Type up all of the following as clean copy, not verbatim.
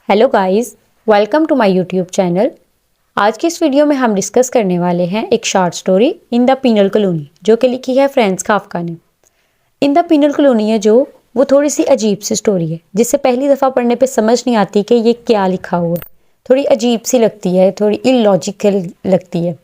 Hello guys, welcome to my YouTube channel. आज की इस वीडियो में हम डिस्कस करने वाले हैं एक short story in the penal colony, जो कि लिखी है फ्रांज काफका ने। इन द पीनल कॉलोनी है जो वो थोड़ी सी अजीब सी स्टोरी है, जिसे पहली दफ़ा पढ़ने पे समझ नहीं आती कि ये क्या लिखा हुआ है। थोड़ी अजीब सी लगती है, थोड़ी इलॉजिकल लगती है।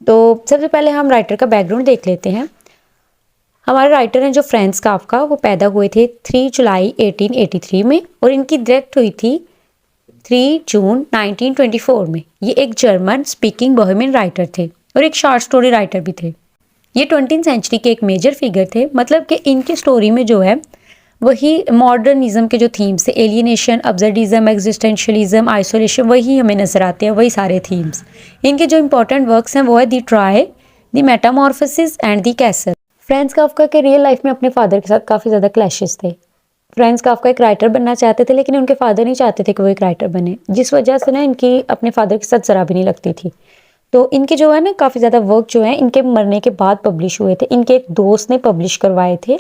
तो सबसे पहले हम राइटर का बैकग्राउंड देख लेते हैं। हमारे राइटर हैं जो फ्रांज काफका, वो पैदा हुए थे 3 जुलाई 1883 में और इनकी डेथ हुई थी 3 जून 1924 में। ये एक जर्मन स्पीकिंग बोहेमियन राइटर थे और एक शॉर्ट स्टोरी राइटर भी थे। ये 20th सेंचुरी के एक मेजर फिगर थे, मतलब कि इनके स्टोरी में जो है वही मॉडर्निज्म के जो थीम्स थे, एलियनेशन, अब्सर्डिज्म, एग्जिस्टेंशियलिज्म, आइसोलेशन, वही हमें नजर आते हैं, वही सारे थीम्स। इनके जो इंपॉर्टेंट वर्क्स हैं वो है the trial, the metamorphosis and the castle. Franz Kafka के रियल लाइफ में अपने फादर के साथ काफ़ी ज़्यादा क्लैशेस थे। फ्रांज काफका एक राइटर बनना चाहते थे, लेकिन उनके फादर नहीं चाहते थे कि वो एक राइटर बने, जिस वजह से ना इनकी अपने फादर के साथ ज़रा भी नहीं लगती थी। तो इनके जो है ना काफ़ी ज़्यादा वर्क जो है इनके मरने के बाद पब्लिश हुए थे। इनके एक दोस्त ने पब्लिश करवाए थे।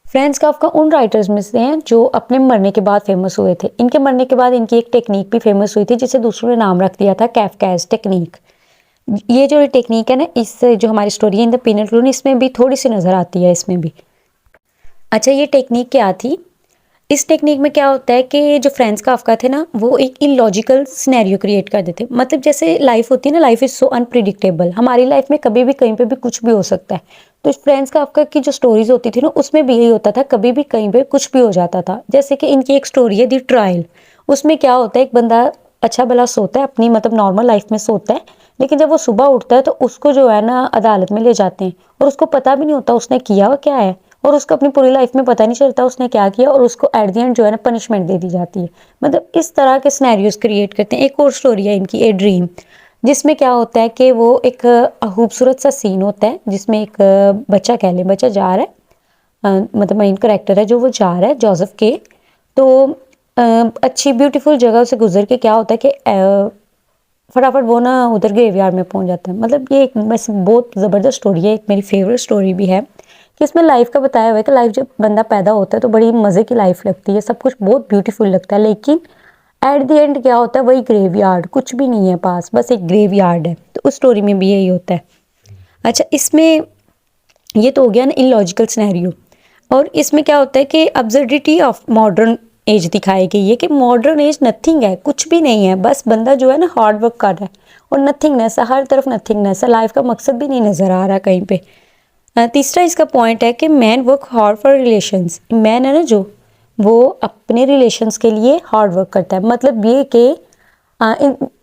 फ्रांज काफका उन राइटर्स में से हैं जो अपने मरने के बाद फेमस हुए थे। इनके मरने के बाद इनकी एक टेक्निक भी फेमस हुई थी, जिसे दूसरों ने नाम रख दिया था कैफकास टेक्निक। ये जो टेक्निक है ना, इससे जो हमारी स्टोरी है इन द पीनल कॉलोनी, इसमें भी थोड़ी सी नज़र आती है इसमें भी। अच्छा, ये टेक्निक क्या थी? इस टेक्निक में क्या होता है कि जो फ्रांज काफका थे ना, वो एक इलॉजिकल सिनेरियो क्रिएट कर देते। मतलब जैसे लाइफ होती है ना, लाइफ इज सो अनप्रिडिक्टेबल। हमारी लाइफ में कभी भी कहीं पे भी कुछ भी हो सकता है। तो फ्रांज काफका की जो स्टोरीज होती थी ना, उसमें भी यही होता था, कभी भी कहीं पे कुछ भी हो जाता था। जैसे कि इनकी एक स्टोरी है दी ट्रायल। उसमें क्या होता है, एक बंदा अच्छा भला सोता है, अपनी मतलब नॉर्मल लाइफ में सोता है, लेकिन जब वो सुबह उठता है तो उसको जो है ना अदालत में ले जाते हैं और उसको पता भी नहीं होता उसने किया क्या है, और उसको अपनी पूरी लाइफ में पता नहीं चलता उसने क्या किया, और उसको एट द एंड जो है ना पनिशमेंट दे दी जाती है। मतलब इस तरह के सिनेरियोज क्रिएट करते हैं। एक और स्टोरी है इनकी, ए ड्रीम, जिसमें क्या होता है कि वो एक खूबसूरत सा सीन होता है, जिसमें एक बच्चा, कह लें बच्चा जा रहा है, मतलब मेन करेक्टर है जो, वो जा रहा है जोसेफ के। तो अच्छी ब्यूटीफुल जगह से गुजर के क्या होता है कि फटाफट वो ना उधर ग्रेवयार्ड में पहुंच जाता है। मतलब ये एक बस बहुत ज़बरदस्त स्टोरी है, एक मेरी फेवरेट स्टोरी भी है कि इसमें लाइफ का बताया हुआ है कि लाइफ जब बंदा पैदा होता है तो बड़ी मज़े की लाइफ लगती है, सब कुछ बहुत ब्यूटीफुल लगता है, लेकिन एट द एंड क्या होता है, वही ग्रेवयार्ड, कुछ भी नहीं है पास, बस एक ग्रेवयार्ड है। तो उस स्टोरी में भी यही होता है। अच्छा, इसमें ये तो हो गया ना इलॉजिकल सिनेरियो। और इसमें क्या होता है कि अब्सर्डिटी ऑफ मॉडर्न एज दिखाई गई है कि मॉडर्न एज नथिंग है, कुछ भी नहीं है, बस बंदा जो है ना हार्ड वर्क कर रहा है और नथिंगनेस है, हर तरफ नथिंगनेस है, लाइफ का मकसद भी नहीं नज़र आ रहा कहीं पे। तीसरा इसका पॉइंट है कि man work hard for relations. Man है ना जो, वो अपने रिलेशंस के लिए हार्ड वर्क करता है। मतलब ये कि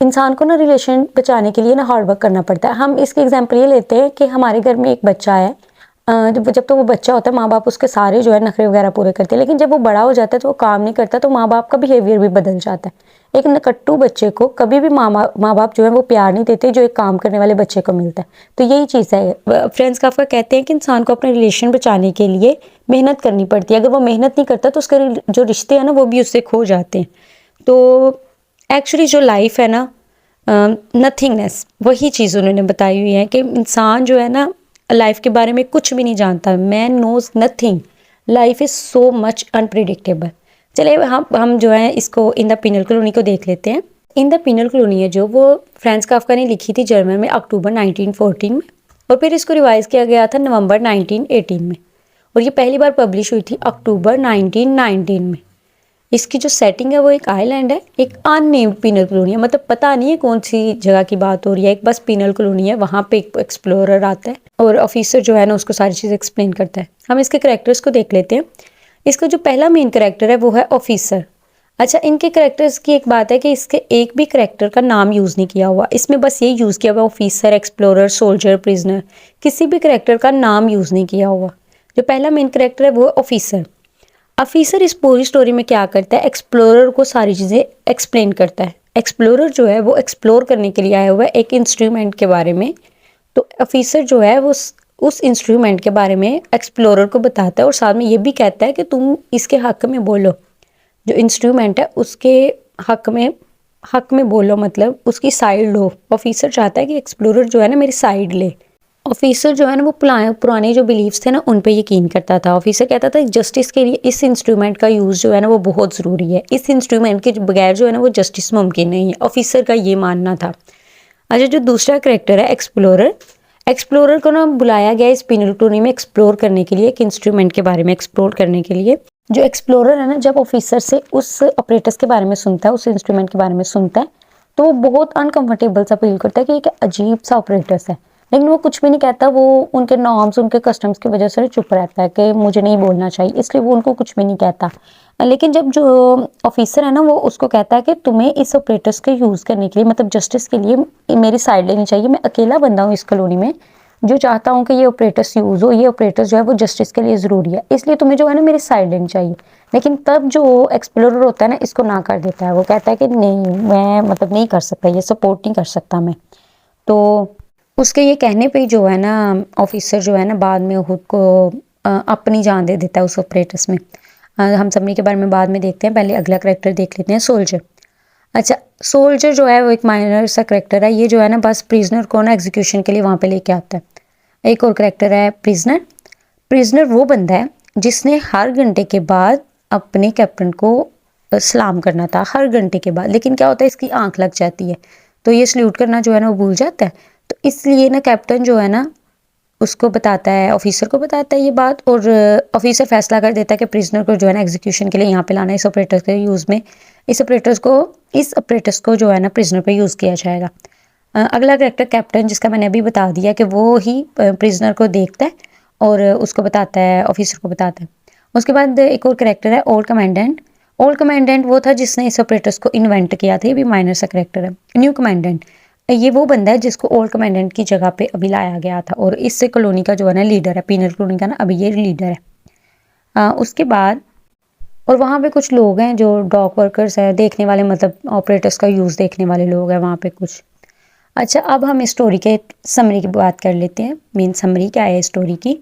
इंसान को ना रिलेशन बचाने के लिए ना हार्ड वर्क करना पड़ता है। हम इसके एग्जांपल ये लेते हैं कि हमारे घर में एक बच्चा है, जब तो वो बच्चा होता है, माँ बाप उसके सारे जो है नखरे वगैरह पूरे करते हैं, लेकिन जब वो बड़ा हो जाता है तो वो काम नहीं करता, तो माँ बाप का बिहेवियर भी बदल जाता है। एक नकट्टू बच्चे को कभी भी माँ बाप जो है वो प्यार नहीं देते जो एक काम करने वाले बच्चे को मिलता है। तो यही चीज़ है। फ्रांज काफका कहते हैं कि इंसान को अपने रिलेशन बचाने के लिए मेहनत करनी पड़ती है। अगर वो मेहनत नहीं करता तो उसके जो रिश्ते हैं ना वो भी उससे खो जाते हैं। तो एक्चुअली जो लाइफ है ना, नथिंगनेस, वही चीज़ उन्होंने बताई हुई है कि इंसान जो है ना लाइफ के बारे में कुछ भी नहीं जानता। Man knows nothing, life is so much unpredictable. चलिए हम जो है इसको इन द पीनल कॉलोनी को देख लेते हैं। इन द पीनल कॉलोनी है जो, वो फ्रांज काफका ने लिखी थी जर्मन में अक्टूबर 1914 में, और फिर इसको रिवाइज किया गया था नवंबर 1918 में, और ये पहली बार पब्लिश हुई थी अक्टूबर 1919 में। इसकी जो सेटिंग है वो एक आइलैंड है, एक अननेम्ड पीनल कॉलोनी है, मतलब पता नहीं है कौन सी जगह की बात हो रही है, एक बस पीनल कॉलोनी है। वहाँ पे एक एक्सप्लोरर आता है और ऑफिसर जो है ना उसको सारी चीज़ एक्सप्लेन करता है। हम इसके करेक्टर्स को देख लेते हैं। इसका जो पहला मेन करेक्टर है वो है ऑफिसर। अच्छा, इनके करेक्टर्स की एक बात है कि इसके एक भी करेक्टर का नाम यूज़ नहीं किया हुआ, इसमें बस ये यूज़ किया हुआ ऑफिसर, एक्सप्लोरर, सोल्जर, प्रिजनर, किसी भी करेक्टर का नाम यूज़ नहीं किया हुआ। जो पहला मेन करेक्टर है वो है ऑफिसर। ऑफिसर इस पूरी स्टोरी में क्या करता है, एक्सप्लोरर को सारी चीज़ें एक्सप्लेन करता है। एक्सप्लोरर जो है वो एक्सप्लोर करने के लिए आया हुआ है एक इंस्ट्रूमेंट के बारे में। तो ऑफिसर जो है वो उस इंस्ट्रूमेंट के बारे में एक्सप्लोरर को बताता है और साथ में ये भी कहता है कि तुम इसके हक में बोलो, जो इंस्ट्रूमेंट है उसके हक में बोलो, मतलब उसकी साइड लो। ऑफिसर चाहता है कि एक्सप्लोरर जो है ना मेरी साइड ले। ऑफिसर जो है ना वो पुराने जो बिलीव्स थे ना उन पे यकीन करता था। ऑफिसर कहता था जस्टिस के लिए इस इंस्ट्रूमेंट का यूज़ जो है ना वो बहुत ज़रूरी है, इस इंस्ट्रूमेंट के बगैर जो है ना वो जस्टिस मुमकिन नहीं है। ऑफिसर का ये मानना था। अच्छा, जो दूसरा करेक्टर है एक्सप्लोरर, एक्सप्लोरर को ना बुलाया गया इस पिनल कॉलोनी में एक्सप्लोर करने के लिए, एक इंस्ट्रूमेंट के बारे में एक्सप्लोर करने के लिए। जो एक्सप्लोरर है ना, जब ऑफिसर से उस ऑपरेटर्स के बारे में सुनता है, उस इंस्ट्रूमेंट के बारे में सुनता है, तो वो बहुत अनकंफर्टेबल सा फील करता है कि एक अजीब सा ऑपरेटर्स है। लेकिन वो कुछ भी नहीं कहता, वो उनके नॉर्म्स उनके कस्टम्स की वजह से चुप रहता है कि मुझे नहीं बोलना चाहिए, इसलिए वो उनको कुछ भी नहीं कहता। लेकिन जब जो ऑफिसर है ना वो उसको कहता है कि तुम्हें इस ऑपरेटर्स के यूज़ करने के लिए, मतलब जस्टिस के लिए मेरी साइड लेनी चाहिए, मैं अकेला बंदा हूँ इस कॉलोनी में जो चाहता हूँ कि ये ऑपरेटर्स यूज़ हो, ये ऑपरेटर्स जो है वो जस्टिस के लिए ज़रूरी है, इसलिए तुम्हें जो है ना मेरी साइड लेनी चाहिए। लेकिन तब जो एक्सप्लोरर होता है ना इसको ना कर देता है, वो कहता है कि नहीं, मैं मतलब नहीं कर सकता, ये सपोर्ट नहीं कर सकता मैं। तो उसके ये कहने पे जो है ना ऑफिसर जो है ना बाद में खुद को अपनी जान दे देता है उस ऑपरेटर्स में। हम सबनी के बारे में बाद में देखते हैं, पहले अगला करेक्टर देख लेते हैं, सोल्जर। अच्छा, सोल्जर जो है वो एक माइनर सा करेक्टर है, ये जो है ना बस प्रिजनर को ना एग्जीक्यूशन के लिए वहाँ पे लेके आता है। एक और करेक्टर है प्रिजनर। प्रिजनर वो बंदा है जिसने हर घंटे के बाद अपने कैप्टन को सलाम करना था, हर घंटे के बाद। लेकिन क्या होता है, इसकी आंख लग जाती है तो ये सल्यूट करना जो है ना वो भूल जाता है। तो इसलिए ना कैप्टन जो है ना उसको बताता है, ऑफिसर को बताता है ये बात, और ऑफिसर फैसला कर देता है कि प्रिजनर को जो है ना एग्जीक्यूशन के लिए यहाँ पे लाना है, इस ऑपरेटर्स के यूज़ में, इस ऑपरेटर्स को जो है ना प्रिजनर पे यूज़ किया जाएगा। अगला करेक्टर कैप्टन, जिसका मैंने अभी बता दिया कि वो ही प्रिजनर को देखता है और उसको बताता है, ऑफिसर को बताता है। उसके बाद एक और करेक्टर है ओल्ड कमांडेंट। ओल्ड कमांडेंट वो था जिसने इस ऑपरेटर्स को इन्वेंट किया था, ये भी माइनर सा करेक्टर है। न्यू कमांडेंट, ये वो बंदा है जिसको ओल्ड कमांडेंट की जगह पे अभी लाया गया था और इससे कॉलोनी का जो है ना लीडर है, पीनल कॉलोनी का ना अभी ये लीडर है। उसके बाद और वहाँ पे कुछ लोग हैं जो डॉक वर्कर्स है, देखने वाले, मतलब ऑपरेटर्स का यूज़ देखने वाले लोग हैं वहाँ पे कुछ। अच्छा, अब हम इस स्टोरी के समरी की बात कर लेते हैं। मेन समरी क्या है स्टोरी की।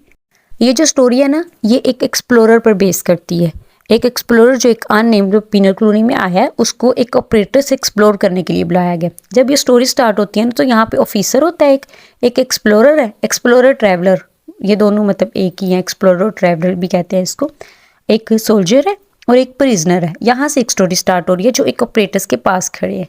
ये जो स्टोरी है ना ये एक एक्सप्लोरर पर बेस करती है। एक एक्सप्लोरर जो एक अननेम्ड पीनल कॉलोनी में आया है, उसको एक ऑपरेटर से एक्सप्लोर करने के लिए बुलाया गया। जब ये स्टोरी स्टार्ट होती है ना तो यहाँ पे ऑफिसर होता है, एक एक्सप्लोरर है, एक्सप्लोरर ट्रैवलर, ये दोनों मतलब एक ही है, एक्सप्लोरर और ट्रैवलर भी कहते हैं इसको। एक सोल्जर है और एक प्रिजनर है। यहाँ से एक स्टोरी स्टार्ट हो रही है जो एक ऑपरेटर्स के पास खड़े हैं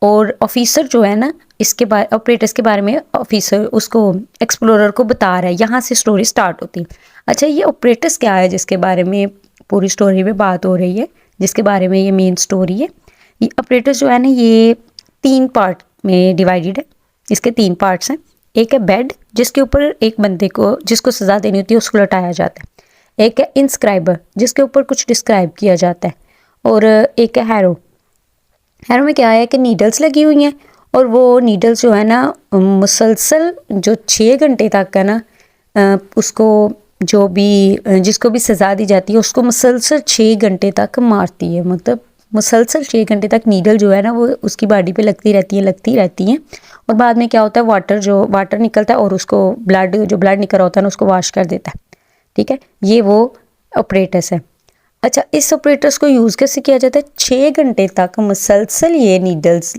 और ऑफिसर जो है ना इसके बारे ऑपरेटर्स के बारे में ऑफिसर उसको एक्सप्लोरर को बता रहा है। यहाँ से स्टोरी स्टार्ट होती है। अच्छा, ये ऑपरेटर्स क्या है जिसके बारे में पूरी स्टोरी में बात हो रही है, जिसके बारे में ये मेन स्टोरी है। ये ऑपरेटर्स जो है ना ये 3 पार्ट में डिवाइडेड है। इसके 3 पार्ट्स हैं। एक है बेड, जिसके ऊपर एक बंदे को जिसको सज़ा देनी होती है उसको लटाया जाता है। एक है इंस्क्राइबर, जिसके ऊपर कुछ डिस्क्राइब किया जाता है। और एक है हैरो। हैरो में क्या है कि नीडल्स लगी हुई हैं और वो नीडल्स जो है ना मुसलसल जो 6 घंटे तक है ना उसको जो भी जिसको भी सज़ा दी जाती है उसको मुसलसल 6 घंटे तक मारती है। मतलब मुसलसल 6 घंटे तक नीडल जो है ना वो उसकी बॉडी पे लगती रहती हैं। और बाद में क्या होता है, वाटर निकलता है और उसको जो ब्लड निकल रहा होता है ना उसको वॉश कर देता है। ठीक है, ये वो ऑपरेटर्स है। अच्छा, इस ऑपरेटर्स को यूज़ कैसे किया जाता है? 6 घंटे तक मुसलसल ये नीडल्स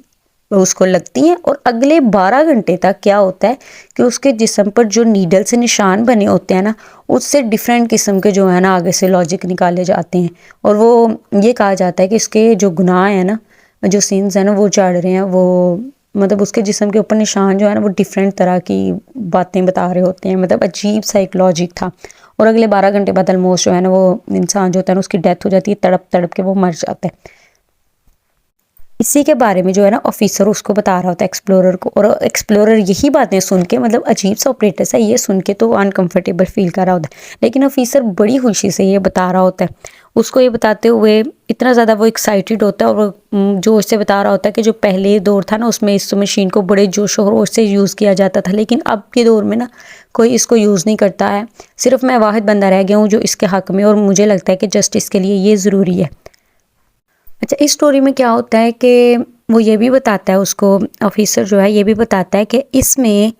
उसको लगती हैं और अगले 12 घंटे तक क्या होता है कि उसके जिस्म पर जो नीडल से निशान बने होते हैं ना उससे डिफरेंट किस्म के जो है ना आगे से लॉजिक निकाले जाते हैं। और वो ये कहा जाता है कि इसके जो गुनाह हैं ना, जो सिन्स हैं ना वो चढ़ रहे हैं, वो मतलब उसके जिस्म के ऊपर निशान जो है ना वो डिफरेंट तरह की बातें बता रहे होते हैं। मतलब अजीब सा एक लॉजिक था। और अगले 12 घंटे बाद ऑलमोस्ट जो है ना वो इंसान जो होता है ना उसकी डेथ हो जाती है, तड़प तड़प के वो मर जाता है। इसी के बारे में जो है ना ऑफिसर उसको बता रहा होता है एक्सप्लोरर को, और एक्सप्लोरर यही बातें सुन के, मतलब अजीब सा ऑपरेटर्स है ये सुन के तो अनकंफर्टेबल फील कर रहा होता है। लेकिन ऑफिसर बड़ी खुशी से ये बता रहा होता है। उसको ये बताते हुए इतना ज़्यादा वो एक्साइटेड होता है और जो उससे बता रहा होता है कि जो पहले दौर था ना उसमें इस मशीन को बड़े जोश और से यूज़ किया जाता था, लेकिन अब के दौर में ना कोई इसको यूज़ नहीं करता है। सिर्फ मैं वाहिद बंदा रह गया हूँ जो इसके हक़ में, और मुझे लगता है कि जस्टिस के लिए ये ज़रूरी है। अच्छा, इस स्टोरी में क्या होता है कि वो ये भी बताता है, उसको ऑफिसर जो है ये भी बताता है कि इसमें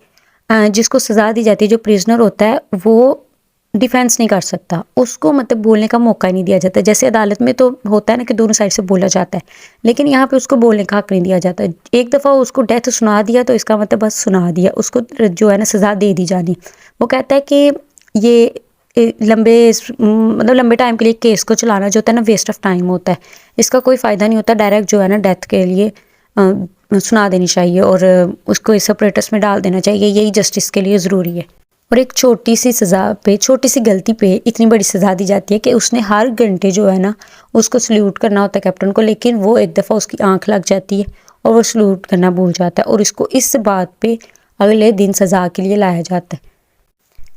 जिसको सज़ा दी जाती है, जो प्रिजनर होता है वो डिफेंस नहीं कर सकता, उसको मतलब बोलने का मौका ही नहीं दिया जाता। जैसे अदालत में तो होता है ना कि दोनों साइड से बोला जाता है, लेकिन यहाँ पे उसको बोलने का हक नहीं दिया जाता। एक दफ़ा उसको डेथ सुना दिया तो इसका मतलब बस सुना दिया, उसको जो है ना सज़ा दे दी जानी। वो कहता है कि ये मतलब लंबे टाइम के लिए केस को चलाना जो होता है ना वेस्ट ऑफ टाइम होता है, इसका कोई फ़ायदा नहीं होता। डायरेक्ट जो है ना डेथ के लिए सुना देनी चाहिए और उसको इस अपरेटस में डाल देना चाहिए, यही जस्टिस के लिए ज़रूरी है। और एक छोटी सी सज़ा पे, छोटी सी गलती पे इतनी बड़ी सज़ा दी जाती है कि उसने हर घंटे जो है ना उसको सल्यूट करना होता है कैप्टन को, लेकिन वो एक दफ़ा उसकी आंख लग जाती है और वो सल्यूट करना भूल जाता है और इसको इस बात पे अगले दिन सज़ा के लिए लाया जाता है।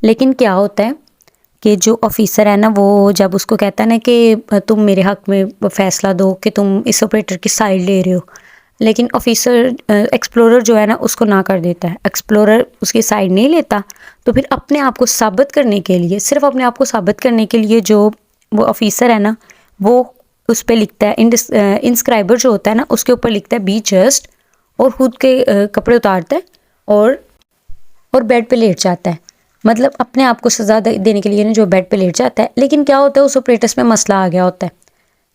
लेकिन क्या होता है कि जो ऑफिसर है ना वो जब उसको कहता है ना कि तुम मेरे हक़ में फ़ैसला दो कि तुम इस ऑपरेटर की साइड ले रहे हो, लेकिन ऑफिसर एक्सप्लोरर जो है ना उसको ना कर देता है। एक्सप्लोरर उसकी साइड नहीं लेता, तो फिर अपने आप को साबित करने के लिए, सिर्फ अपने आप को साबित करने के लिए जो वो ऑफिसर है ना वो उस पर लिखता है, इंस्क्राइबर जो होता है ना उसके ऊपर लिखता है बी जस्ट, और खुद के कपड़े उतारता है और बेड पे लेट जाता है। मतलब अपने आप को सज़ा देने के लिए ना जो बेड पे लेट जाता है। लेकिन क्या होता है उस ऑपरेटर्स में मसला आ गया होता है।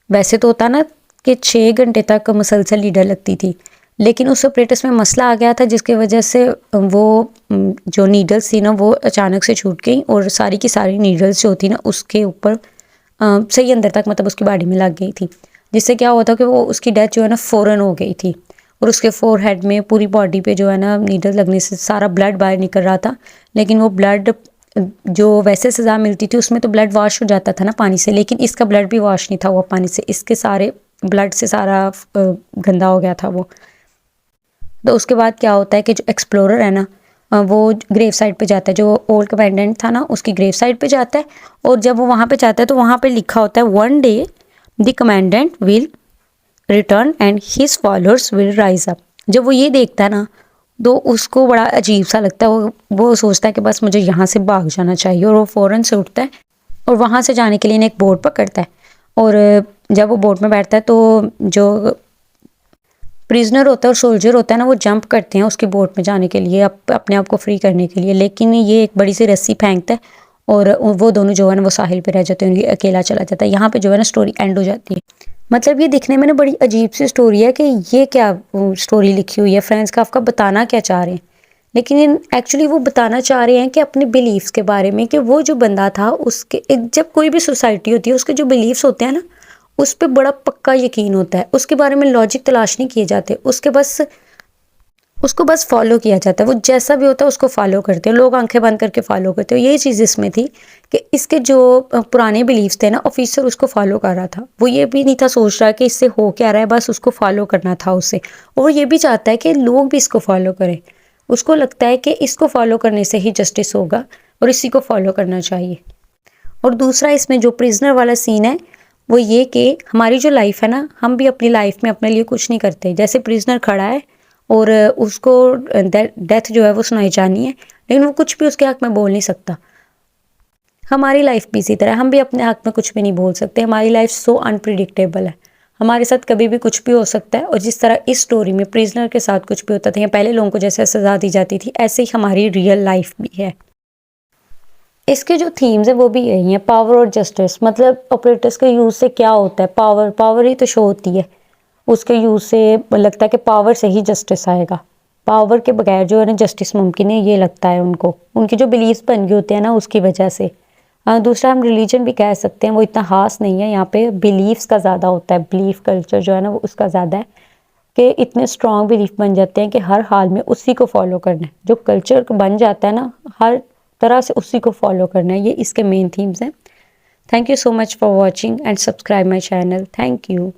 वैसे तो होता ना कि 6 घंटे तक मुसलसल लीडर लगती थी, लेकिन उस ऑपरेटर्स में मसला आ गया था जिसकी वजह से वो जो नीडल्स थी ना वो अचानक से छूट गई और सारी की सारी नीडल्स जो थी ना उसके ऊपर सही अंदर तक मतलब उसकी बॉडी में लग गई थी, जिससे क्या हुआ था कि वो उसकी डेथ जो है ना फ़ौरन हो गई थी और उसके फोरहेड में पूरी बॉडी पे जो है ना नीडल लगने से सारा ब्लड बाहर निकल रहा था। लेकिन वो ब्लड जो वैसे सज़ा मिलती थी उसमें तो ब्लड वॉश हो जाता था ना पानी से, लेकिन इसका ब्लड भी वॉश नहीं था हुआ पानी से, इसके सारे ब्लड से सारा गंदा हो गया था वो। तो उसके बाद क्या होता है कि जो एक्सप्लोरर है ना वो ग्रेव साइड पे जाता है, जो ओल्ड कमांडेंट था ना उसकी ग्रेव साइड पे जाता है, और जब वो वहाँ पे जाता है तो वहाँ पे लिखा होता है one day the commandant will return and his followers will rise up. जब वो ये देखता है ना तो उसको बड़ा अजीब सा लगता है, वो सोचता है कि बस मुझे यहाँ से भाग जाना चाहिए, और वो फ़ौरन से उठता है और वहाँ से जाने के लिए एक बोट पकड़ता है। और जब वो बोट में बैठता है तो जो प्रिजनर होता है और सोल्जर होता है ना वो जंप करते हैं उसकी बोट में जाने के लिए, अपने आप को फ्री करने के लिए, लेकिन ये एक बड़ी सी रस्सी फेंकता है और वो दोनों जो है ना वो साहिल पे रह जाते हैं, अकेला चला जाता है। यहाँ पे जो है ना स्टोरी एंड हो जाती है। मतलब ये दिखने में ना बड़ी अजीब सी स्टोरी है कि ये क्या स्टोरी लिखी हुई है, फ्रेंड्स काफ्का बताना क्या चाह रहे हैं, लेकिन एक्चुअली वो बताना चाह रहे हैं कि अपने बिलीव्स के बारे में, कि वो जो बंदा था उसके जब कोई भी सोसाइटी होती है उसके जो बिलीव्स होते हैं ना उस पर बड़ा पक्का यकीन होता है, उसके बारे में लॉजिक तलाश नहीं किए जाते, उसको बस फॉलो किया जाता है। वो जैसा भी होता है उसको फॉलो करते हैं लोग, आंखें बंद करके फॉलो करते हैं। यही चीज़ इसमें थी कि इसके जो पुराने बिलीव्स थे ना ऑफिसर उसको फॉलो कर रहा था, वो ये भी नहीं था सोच रहा कि इससे हो क्या रहा है, बस उसको फॉलो करना था उसे, और ये भी चाहता है कि लोग भी इसको फॉलो करें। उसको लगता है कि इसको फॉलो करने से ही जस्टिस होगा और इसी को फॉलो करना चाहिए। और दूसरा इसमें जो प्रिजनर वाला सीन है वो ये कि हमारी जो लाइफ है ना, हम भी अपनी लाइफ में अपने लिए कुछ नहीं करते। जैसे प्रिजनर खड़ा है और उसको डेथ जो है वो सुनाई जानी है, लेकिन वो कुछ भी उसके हक में बोल नहीं सकता। हमारी लाइफ भी इसी तरह, हम भी अपने हक में कुछ भी नहीं बोल सकते। हमारी लाइफ सो अनप्रिडिक्टेबल है, हमारे साथ कभी भी कुछ भी हो सकता है। और जिस तरह इस स्टोरी में प्रिजनर के साथ कुछ भी होता था या पहले लोगों को जैसे सज़ा दी जाती थी, ऐसे ही हमारी रियल लाइफ भी है। इसके जो थीम्स है वो भी यही है, पावर और जस्टिस। मतलब ऑपरेटर्स के यूज़ से क्या होता है, पावर ही तो शो होती है, उसके यूज़ से लगता है कि पावर से ही जस्टिस आएगा, पावर के बगैर जो है ना जस्टिस मुमकिन है, ये लगता है उनको, उनकी जो बिलीव्स बन गए होते हैं ना उसकी वजह से। दूसरा हम रिलीजन भी कह सकते हैं, वो इतना खास नहीं है, यहाँ पे बिलीव्स का ज़्यादा होता है, बिलीफ कल्चर जो है ना वो उसका ज़्यादा है कि इतने स्ट्रॉन्ग बिलीफ बन जाते हैं कि हर हाल में उसी को फॉलो करना है। जो कल्चर बन जाता है ना हर तरह से उसी को फॉलो करना है, ये इसके मेन थीम्स हैं। Thank you so much for watching and subscribe my channel. Thank you.